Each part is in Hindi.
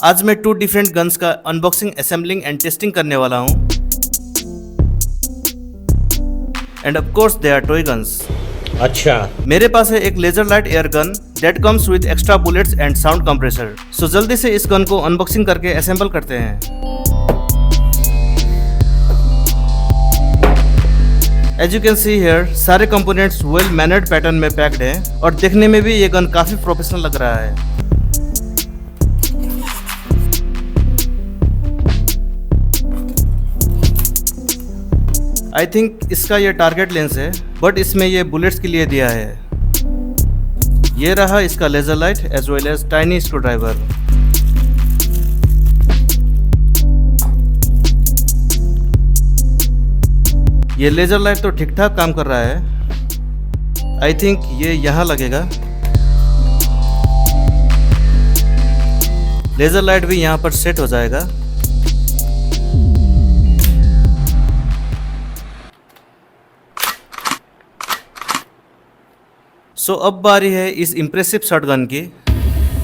आज मैं 2 डिफरेंट गन्स का अनबॉक्सिंग, असेंबलिंग एंड टेस्टिंग करने वाला हूँ। And of course they are toy guns. अच्छा, मेरे पास है एक laser light air gun that comes with extra bullets and sound compressor. So जल्दी से इस गन को अनबॉक्सिंग करके असेंबल करते हैं। As you can see here, सारे कंपोनेंट्स वेल मैनर्ड पैटर्न में पैक्ड हैं और देखने में भी ये गन काफी प्रोफेशनल लग रहा है। आई थिंक इसका ये टारगेट लेंस है, बट इसमें ये बुलेट्स के लिए दिया है। ये रहा इसका laser light as well as tiny screwdriver. ये लेजर लाइट तो ठीक ठाक काम कर रहा है। आई थिंक ये यहाँ लगेगा। लेजर लाइट भी यहाँ पर सेट हो जाएगा। सो अब बारी है इस इम्प्रेसिव शॉटगन की।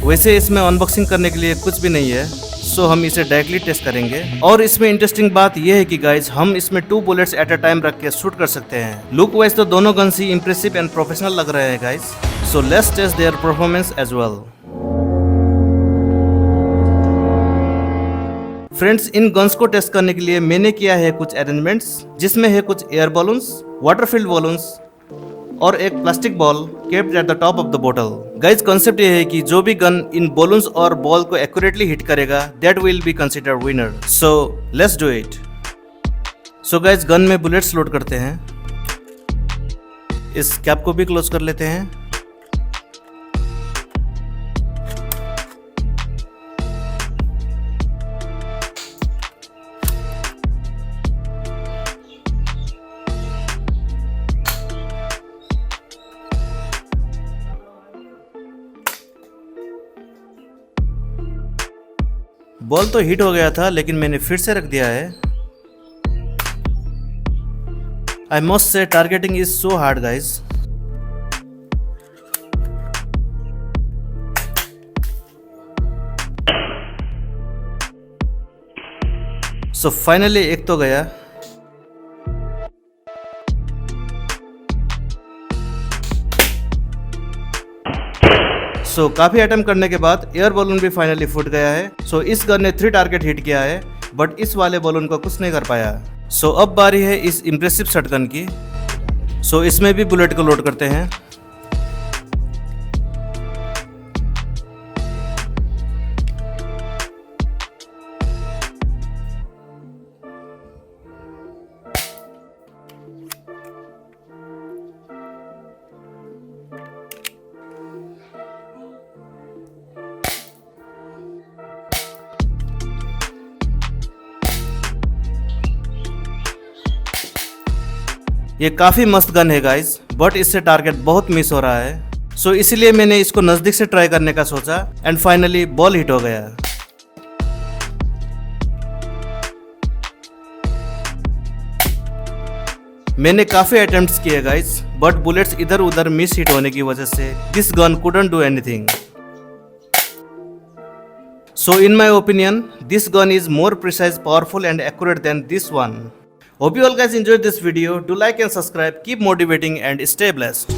वैसे इसमें अनबॉक्सिंग करने के लिए कुछ भी नहीं है, सो हम इसे डायरेक्टली टेस्ट करेंगे। और इसमें इंटरेस्टिंग बात यह है कि गाइज हम इसमें 2 बुलेट्स एट अ टाइम रख के शूट कर सकते हैं। लुक वाइज तो दोनों गन्स ही इम्प्रेसिव एंड प्रोफेशनल लग रहे हैं guys. So let's test their performance as well. Friends, इन गन्स को टेस्ट करने के लिए मैंने किया है कुछ अरेंजमेंट्स, जिसमें है कुछ air balloons, water field balloons और एक plastic ball capped at the top of the बोतल। गाइज कंसेप्ट ये है कि जो भी गन इन बलून्स और बॉल को एक्यूरेटली हिट करेगा that will be considered winner. So let's do it. So guys gun में बुलेट्स लोड करते हैं। इस कैप को भी क्लोज कर लेते हैं। बॉल तो हिट हो गया था, लेकिन मैंने फिर से रख दिया है। I must say targeting is so hard guys. So finally एक तो गया। सो काफी अटेम्प्ट करने के बाद एयर बलून भी फाइनली फूट गया है। सो इस गन ने 3 टारगेट हिट किया है, बट इस वाले बलून को कुछ नहीं कर पाया। सो अब बारी है इस इम्प्रेसिव शॉटगन की। सो इसमें भी बुलेट को लोड करते हैं। ये काफी मस्त गन है गाइज, बट इससे टारगेट बहुत मिस हो रहा है। सो इसीलिए मैंने इसको नजदीक से ट्राई करने का सोचा एंड फाइनली बॉल हिट हो गया। मैंने काफी अटेम्प्ट्स किए गाइज, बट बुलेट्स इधर उधर मिस हिट होने की वजह से this gun couldn't do anything. So in my opinion, this gun is more precise, powerful and accurate than this one. Hope you all guys enjoyed this video. Do like and subscribe, keep motivating and stay blessed.